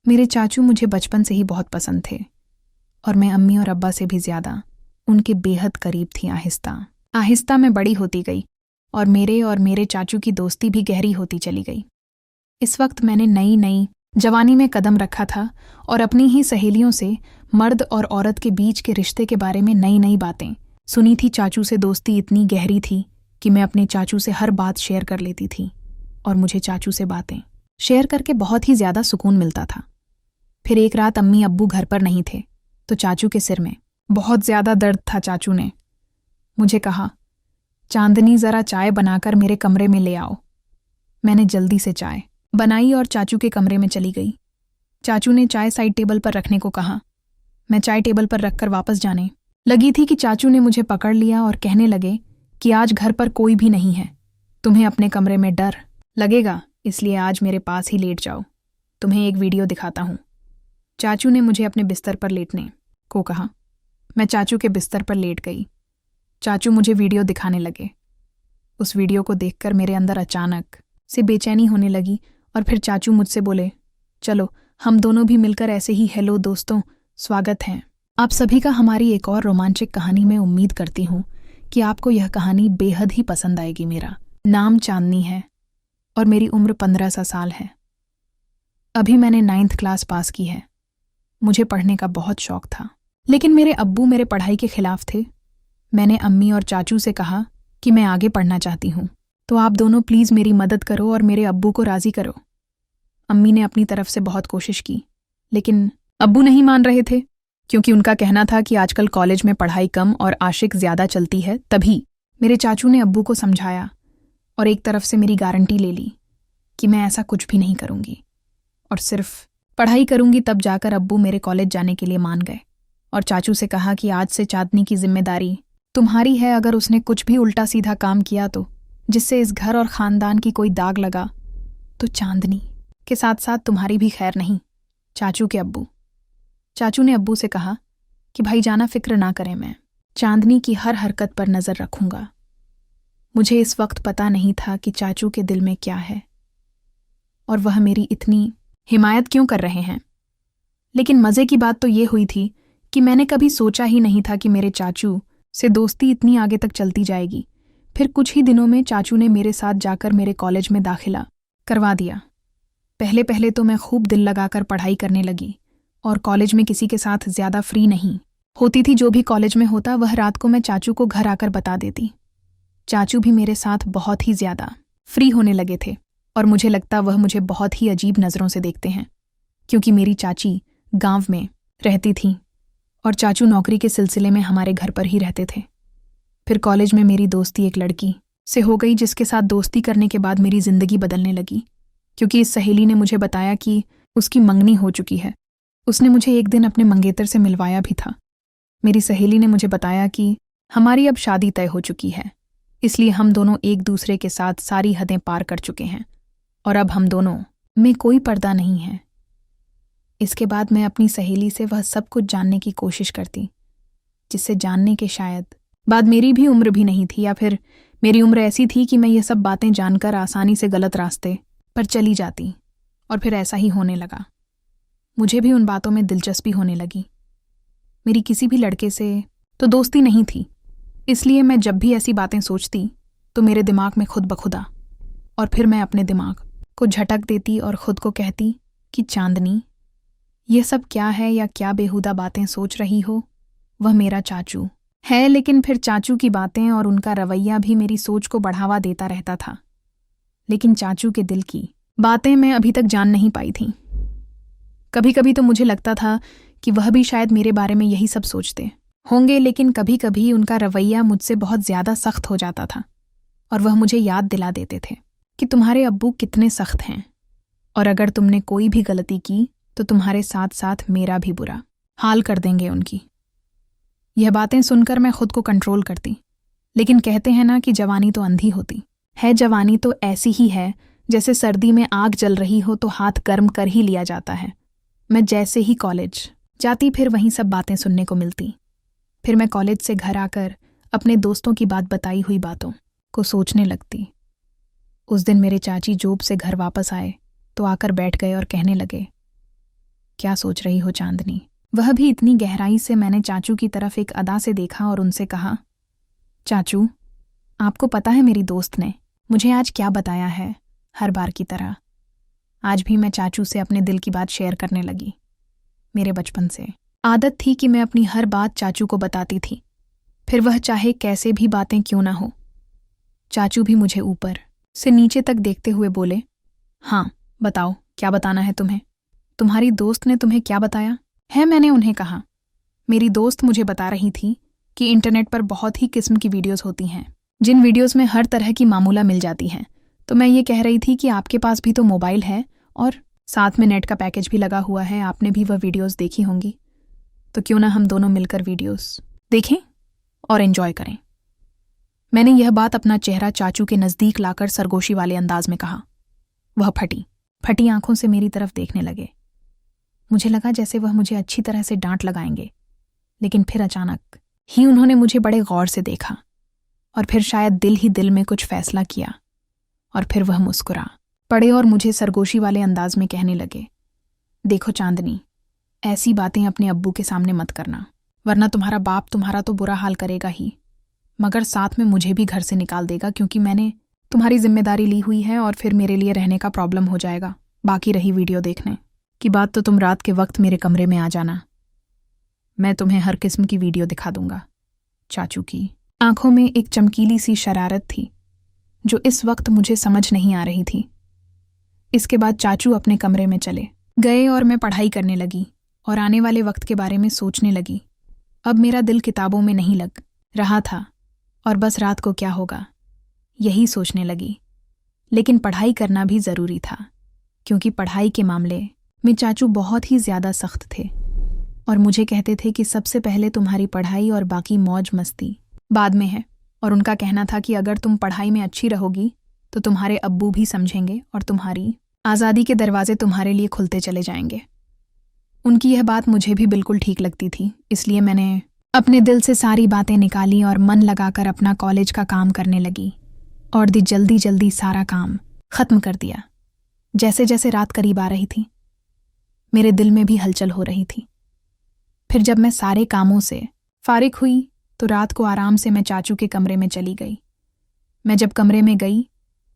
मेरे चाचू मुझे बचपन से ही बहुत पसंद थे और मैं अम्मी और अब्बा से भी ज़्यादा उनके बेहद करीब थी। आहिस्ता आहिस्ता मैं बड़ी होती गई और मेरे चाचू की दोस्ती भी गहरी होती चली गई। इस वक्त मैंने नई नई जवानी में कदम रखा था और अपनी ही सहेलियों से मर्द और औरत के बीच के रिश्ते के बारे में नई नई बातें सुनी थी। चाचू से दोस्ती इतनी गहरी थी कि मैं अपने चाचू से हर बात शेयर कर लेती थी और मुझे चाचू से बातें शेयर करके बहुत ही ज़्यादा सुकून मिलता था। फिर एक रात अम्मी अब्बू घर पर नहीं थे तो चाचू के सिर में बहुत ज़्यादा दर्द था। चाचू ने मुझे कहा, चांदनी ज़रा चाय बनाकर मेरे कमरे में ले आओ। मैंने जल्दी से चाय बनाई और चाचू के कमरे में चली गई। चाचू ने चाय साइड टेबल पर रखने को कहा। मैं चाय टेबल पर रखकर वापस जाने लगी थी कि चाचू ने मुझे पकड़ लिया और कहने लगे कि आज घर पर कोई भी नहीं है, तुम्हें अपने कमरे में डर लगेगा, इसलिए आज मेरे पास ही लेट जाओ, तुम्हें एक वीडियो दिखाता हूँ। चाचू ने मुझे अपने बिस्तर पर लेटने को कहा। मैं चाचू के बिस्तर पर लेट गई। चाचू मुझे वीडियो दिखाने लगे। उस वीडियो को देखकर मेरे अंदर अचानक से बेचैनी होने लगी और फिर चाचू मुझसे बोले, चलो हम दोनों भी मिलकर ऐसे ही हेलो दोस्तों, स्वागत है आप सभी का हमारी एक और रोमांचक कहानी में। उम्मीद करती हूँ कि आपको यह कहानी बेहद ही पसंद आएगी। मेरा नाम चांदनी है और मेरी उम्र 15 साल है। अभी मैंने 9th क्लास पास की है। मुझे पढ़ने का बहुत शौक था, लेकिन मेरे अब्बू मेरे पढ़ाई के खिलाफ थे। मैंने अम्मी और चाचू से कहा कि मैं आगे पढ़ना चाहती हूँ, तो आप दोनों प्लीज़ मेरी मदद करो और मेरे अब्बू को राज़ी करो। अम्मी ने अपनी तरफ से बहुत कोशिश की, लेकिन अब्बू नहीं मान रहे थे क्योंकि उनका कहना था कि आजकल कॉलेज में पढ़ाई कम और आशिक ज़्यादा चलती है। तभी मेरे चाचू ने अब्बू को समझाया और एक तरफ से मेरी गारंटी ले ली कि मैं ऐसा कुछ भी नहीं करूँगी और सिर्फ पढ़ाई करूँगी। तब जाकर अब्बू मेरे कॉलेज जाने के लिए मान गए और चाचू से कहा कि आज से चांदनी की जिम्मेदारी तुम्हारी है। अगर उसने कुछ भी उल्टा सीधा काम किया तो जिससे इस घर और ख़ानदान की कोई दाग लगा तो चांदनी के साथ साथ तुम्हारी भी खैर नहीं। चाचू ने अब्बू से कहा कि भाई जाना फिक्र ना करें, मैं चांदनी की हर हरकत पर नज़र रखूंगा। मुझे इस वक्त पता नहीं था कि चाचू के दिल में क्या है और वह मेरी इतनी हिमायत क्यों कर रहे हैं। लेकिन मज़े की बात तो ये हुई थी कि मैंने कभी सोचा ही नहीं था कि मेरे चाचू से दोस्ती इतनी आगे तक चलती जाएगी। फिर कुछ ही दिनों में चाचू ने मेरे साथ जाकर मेरे कॉलेज में दाखिला करवा दिया। पहले तो मैं खूब दिल लगाकर पढ़ाई करने लगी और कॉलेज में किसी के साथ ज़्यादा फ्री नहीं होती थी। जो भी कॉलेज में होता वह रात को मैं चाचू को घर आकर बता देती। चाचू भी मेरे साथ बहुत ही ज़्यादा फ्री होने लगे थे और मुझे लगता वह मुझे बहुत ही अजीब नज़रों से देखते हैं क्योंकि मेरी चाची गांव में रहती थी और चाचू नौकरी के सिलसिले में हमारे घर पर ही रहते थे। फिर कॉलेज में मेरी दोस्ती एक लड़की से हो गई जिसके साथ दोस्ती करने के बाद मेरी ज़िंदगी बदलने लगी क्योंकि इस सहेली ने मुझे बताया कि उसकी मंगनी हो चुकी है। उसने मुझे एक दिन अपने मंगेतर से मिलवाया भी था। मेरी सहेली ने मुझे बताया कि हमारी अब शादी तय हो चुकी है, इसलिए हम दोनों एक दूसरे के साथ सारी हदें पार कर चुके हैं और अब हम दोनों में कोई पर्दा नहीं है। इसके बाद मैं अपनी सहेली से वह सब कुछ जानने की कोशिश करती जिससे जानने के शायद बाद मेरी भी उम्र भी नहीं थी, या फिर मेरी उम्र ऐसी थी कि मैं ये सब बातें जानकर आसानी से गलत रास्ते पर चली जाती। और फिर ऐसा ही होने लगा। मुझे भी उन बातों में दिलचस्पी होने लगी। मेरी किसी भी लड़के से तो दोस्ती नहीं थी, इसलिए मैं जब भी ऐसी बातें सोचती तो मेरे दिमाग में खुद बखुदा और फिर मैं अपने दिमाग को झटक देती और खुद को कहती कि चांदनी, ये सब क्या है या क्या बेहुदा बातें सोच रही हो, वह मेरा चाचू है। लेकिन फिर चाचू की बातें और उनका रवैया भी मेरी सोच को बढ़ावा देता रहता था। लेकिन चाचू के दिल की बातें मैं अभी तक जान नहीं पाई थी। कभी कभी तो मुझे लगता था कि वह भी शायद मेरे बारे में यही सब सोचते होंगे, लेकिन कभी कभी उनका रवैया मुझसे बहुत ज़्यादा सख्त हो जाता था और वह मुझे याद दिला देते थे कि तुम्हारे अब्बू कितने सख्त हैं और अगर तुमने कोई भी गलती की तो तुम्हारे साथ साथ मेरा भी बुरा हाल कर देंगे उनकी। यह बातें सुनकर मैं खुद को कंट्रोल करती, लेकिन कहते हैं ना कि जवानी तो अंधी होती है। जवानी तो ऐसी ही है जैसे सर्दी में आग जल रही हो तो हाथ गर्म कर ही लिया जाता है। मैं जैसे ही कॉलेज जाती फिर वहीं सब बातें सुनने को मिलती। फिर मैं कॉलेज से घर आकर अपने दोस्तों की बताई हुई बातों को सोचने लगती। उस दिन मेरे चाची जॉब से घर वापस आए तो आकर बैठ गए और कहने लगे, क्या सोच रही हो चांदनी? वह भी इतनी गहराई से। मैंने चाचू की तरफ एक अदा से देखा और उनसे कहा, चाचू, आपको पता है मेरी दोस्त ने मुझे आज क्या बताया है? हर बार की तरह आज भी मैं चाचू से अपने दिल की बात शेयर करने लगी। मेरे बचपन से आदत थी कि मैं अपनी हर बात चाचू को बताती थी, फिर वह चाहे कैसे भी बातें क्यों ना हो। चाचू भी मुझे ऊपर से नीचे तक देखते हुए बोले, हाँ बताओ, क्या बताना है तुम्हें? तुम्हारी दोस्त ने तुम्हें क्या बताया है? मैंने उन्हें कहा, मेरी दोस्त मुझे बता रही थी कि इंटरनेट पर बहुत ही किस्म की वीडियोस होती हैं, जिन वीडियोस में हर तरह की मामूला मिल जाती हैं। तो मैं ये कह रही थी कि आपके पास भी तो मोबाइल है और साथ में नेट का पैकेज भी लगा हुआ है, आपने भी वह वीडियोस देखी होंगी, तो क्यों ना हम दोनों मिलकर वीडियोस देखें और एंजॉय करें। मैंने यह बात अपना चेहरा चाचू के नज़दीक लाकर सरगोशी वाले अंदाज में कहा। वह फटी आंखों से मेरी तरफ देखने लगे। मुझे लगा जैसे वह मुझे अच्छी तरह से डांट लगाएंगे, लेकिन फिर अचानक ही उन्होंने मुझे बड़े गौर से देखा और फिर शायद दिल ही दिल में कुछ फैसला किया और फिर वह मुस्कुरा पड़े और मुझे सरगोशी वाले अंदाज में कहने लगे, देखो चांदनी, ऐसी बातें अपने अब्बू के सामने मत करना, वरना तुम्हारा बाप तुम्हारा तो बुरा हाल करेगा ही, मगर साथ में मुझे भी घर से निकाल देगा, क्योंकि मैंने तुम्हारी जिम्मेदारी ली हुई है और फिर मेरे लिए रहने का प्रॉब्लम हो जाएगा। बाकी रही वीडियो देखने की बात, तो तुम रात के वक्त मेरे कमरे में आ जाना, मैं तुम्हें हर किस्म की वीडियो दिखा दूंगा। चाचू की आंखों में एक चमकीली सी शरारत थी जो इस वक्त मुझे समझ नहीं आ रही थी। इसके बाद चाचू अपने कमरे में चले गए और मैं पढ़ाई करने लगी और आने वाले वक्त के बारे में सोचने लगी। अब मेरा दिल किताबों में नहीं लग रहा था और बस रात को क्या होगा यही सोचने लगी। लेकिन पढ़ाई करना भी ज़रूरी था, क्योंकि पढ़ाई के मामले में चाचू बहुत ही ज़्यादा सख्त थे और मुझे कहते थे कि सबसे पहले तुम्हारी पढ़ाई और बाकी मौज मस्ती बाद में है। और उनका कहना था कि अगर तुम पढ़ाई में अच्छी रहोगी तो तुम्हारे अब्बू भी समझेंगे और तुम्हारी आज़ादी के दरवाजे तुम्हारे लिए खुलते चले जाएंगे। उनकी यह बात मुझे भी बिल्कुल ठीक लगती थी, इसलिए मैंने अपने दिल से सारी बातें निकाली और मन लगाकर अपना कॉलेज का काम करने लगी और जल्दी जल्दी सारा काम ख़त्म कर दिया। जैसे जैसे रात करीब आ रही थी मेरे दिल में भी हलचल हो रही थी। फिर जब मैं सारे कामों से फारिग हुई तो रात को आराम से मैं चाचू के कमरे में चली गई। मैं जब कमरे में गई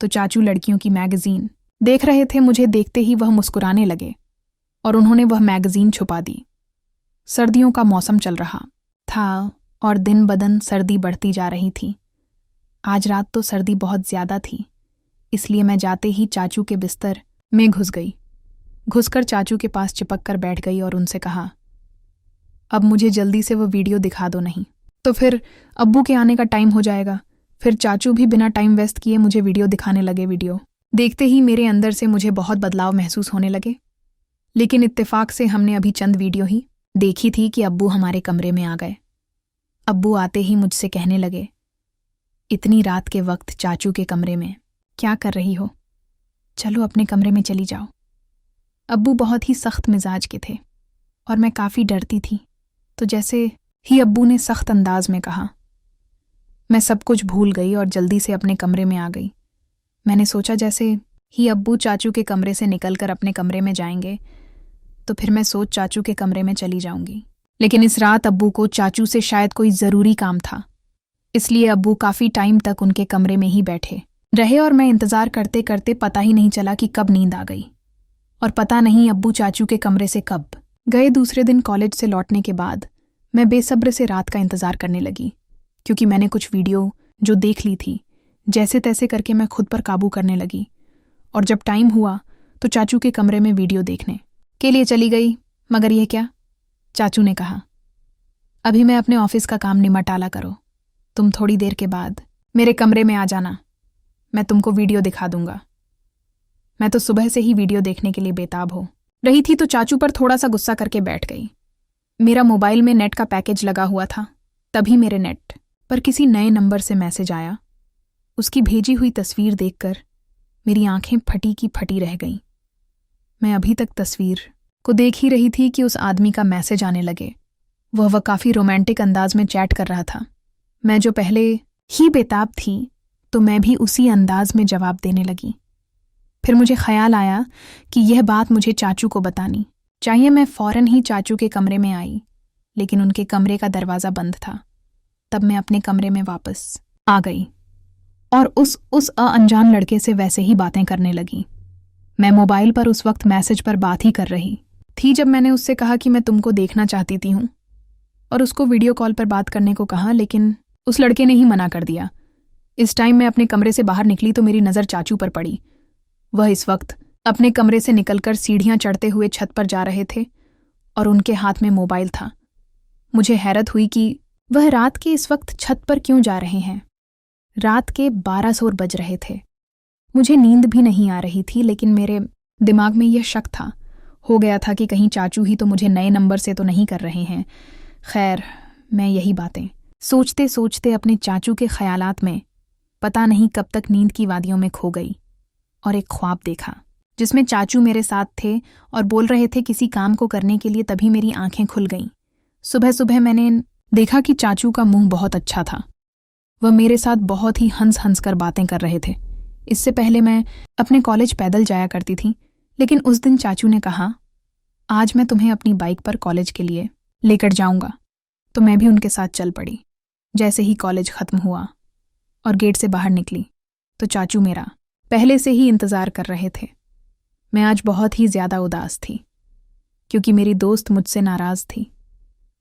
तो चाचू लड़कियों की मैगज़ीन देख रहे थे। मुझे देखते ही वह मुस्कुराने लगे और उन्होंने वह मैगज़ीन छुपा दी। सर्दियों का मौसम चल रहा था और दिन बदन सर्दी बढ़ती जा रही थी। आज रात तो सर्दी बहुत ज़्यादा थी, इसलिए मैं जाते ही चाचू के बिस्तर में घुस गई। घुसकर चाचू के पास चिपक कर बैठ गई और उनसे कहा, अब मुझे जल्दी से वो वीडियो दिखा दो, नहीं तो फिर अब्बू के आने का टाइम हो जाएगा। फिर चाचू भी बिना टाइम वेस्ट किए मुझे वीडियो दिखाने लगे। वीडियो देखते ही मेरे अंदर से मुझे बहुत बदलाव महसूस होने लगे, लेकिन इत्तेफाक से हमने अभी चंद वीडियो ही देखी थी कि अब्बू हमारे कमरे में आ गए। अब्बू आते ही मुझसे कहने लगे, इतनी रात के वक्त चाचू के कमरे में क्या कर रही हो? चलो अपने कमरे में चली जाओ। अब्बू बहुत ही सख्त मिजाज के थे और मैं काफ़ी डरती थी, तो जैसे ही अब्बू ने सख्त अंदाज में कहा, मैं सब कुछ भूल गई और जल्दी से अपने कमरे में आ गई। मैंने सोचा जैसे ही अब्बू चाचू के कमरे से निकलकर अपने कमरे में जाएंगे तो फिर मैं सोच चाचू के कमरे में चली जाऊंगी। लेकिन इस रात अब्बू को चाचू से शायद कोई ज़रूरी काम था, इसलिए अब्बू काफ़ी टाइम तक उनके कमरे में ही बैठे रहे और मैं इंतज़ार करते करते पता ही नहीं चला कि कब नींद आ गई और पता नहीं अब्बू चाचू के कमरे से कब गए। दूसरे दिन कॉलेज से लौटने के बाद मैं बेसब्र से रात का इंतज़ार करने लगी, क्योंकि मैंने कुछ वीडियो जो देख ली थी जैसे तैसे करके मैं खुद पर काबू करने लगी। और जब टाइम हुआ तो चाचू के कमरे में वीडियो देखने के लिए चली गई। मगर यह क्या? चाचू ने कहा, अभी मैं अपने ऑफिस का काम निमटाला करो, तुम थोड़ी देर के बाद मेरे कमरे में आ जाना, मैं तुमको वीडियो दिखा दूंगा। मैं तो सुबह से ही वीडियो देखने के लिए बेताब हो रही थी, तो चाचू पर थोड़ा सा गुस्सा करके बैठ गई। मेरा मोबाइल में नेट का पैकेज लगा हुआ था, तभी मेरे नेट पर किसी नए नंबर से मैसेज आया। उसकी भेजी हुई तस्वीर देखकर मेरी आंखें फटी की फटी रह गईं। मैं अभी तक तस्वीर को देख ही रही थी कि उस आदमी का मैसेज आने लगे। वह काफ़ी रोमांटिक अंदाज में चैट कर रहा था। मैं जो पहले ही बेताब थी तो मैं भी उसी अंदाज में जवाब देने लगी। फिर मुझे ख्याल आया कि यह बात मुझे चाचू को बतानी चाहिए मैं फौरन ही चाचू के कमरे में आई, लेकिन उनके कमरे का दरवाज़ा बंद था। तब मैं अपने कमरे में वापस आ गई और उस अनजान लड़के से वैसे ही बातें करने लगी। मैं मोबाइल पर उस वक्त मैसेज पर बात ही कर रही थी जब मैंने उससे कहा कि मैं तुमको देखना चाहती थी हूँ, और उसको वीडियो कॉल पर बात करने को कहा, लेकिन उस लड़के ने ही मना कर दिया। इस टाइम मैं अपने कमरे से बाहर निकली तो मेरी नज़र चाचू पर पड़ी। वह इस वक्त अपने कमरे से निकलकर सीढ़ियाँ चढ़ते हुए छत पर जा रहे थे और उनके हाथ में मोबाइल था। मुझे हैरत हुई कि वह रात के इस वक्त छत पर क्यों जा रहे हैं। रात के 12 बज रहे थे। मुझे नींद भी नहीं आ रही थी, लेकिन मेरे दिमाग में यह शक था, हो गया था कि कहीं चाचू ही तो मुझे नए नंबर से तो नहीं कर रहे हैं। खैर, मैं यही बातें सोचते सोचते अपने चाचू के ख्यालात में पता नहीं कब तक नींद की वादियों में खो गई और एक ख्वाब देखा जिसमें चाचू मेरे साथ थे और बोल रहे थे किसी काम को करने के लिए। तभी मेरी आंखें खुल गईं। सुबह सुबह मैंने देखा कि चाचू का मुंह बहुत अच्छा था। वह मेरे साथ बहुत ही हंस हंस कर बातें कर रहे थे। इससे पहले मैं अपने कॉलेज पैदल जाया करती थी, लेकिन उस दिन चाचू ने कहा, आज मैं तुम्हें अपनी बाइक पर कॉलेज के लिए लेकर जाऊंगा। तो मैं भी उनके साथ चल पड़ी। जैसे ही कॉलेज ख़त्म हुआ और गेट से बाहर निकली तो चाचू मेरा पहले से ही इंतज़ार कर रहे थे। मैं आज बहुत ही ज़्यादा उदास थी क्योंकि मेरी दोस्त मुझसे नाराज़ थी,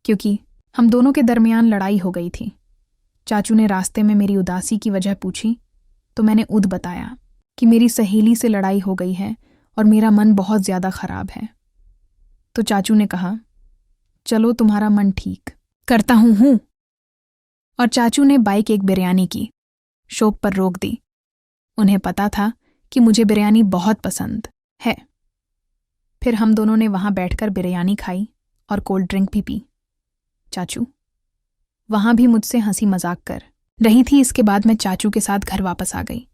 क्योंकि हम दोनों के दरमियान लड़ाई हो गई थी। चाचू ने रास्ते में मेरी उदासी की वजह पूछी तो मैंने उद बताया कि मेरी सहेली से लड़ाई हो गई है और मेरा मन बहुत ज़्यादा ख़राब है। तो चाचू ने कहा, चलो तुम्हारा मन ठीक करता हूँ। और चाचू ने बाइक एक बिरयानी की शॉप पर रोक दी। उन्हें पता था कि मुझे बिरयानी बहुत पसंद है। फिर हम दोनों ने वहाँ बैठकर बिरयानी खाई और कोल्ड ड्रिंक भी पी। चाचू वहाँ भी मुझसे हंसी मजाक कर रही थी। इसके बाद मैं चाचू के साथ घर वापस आ गई।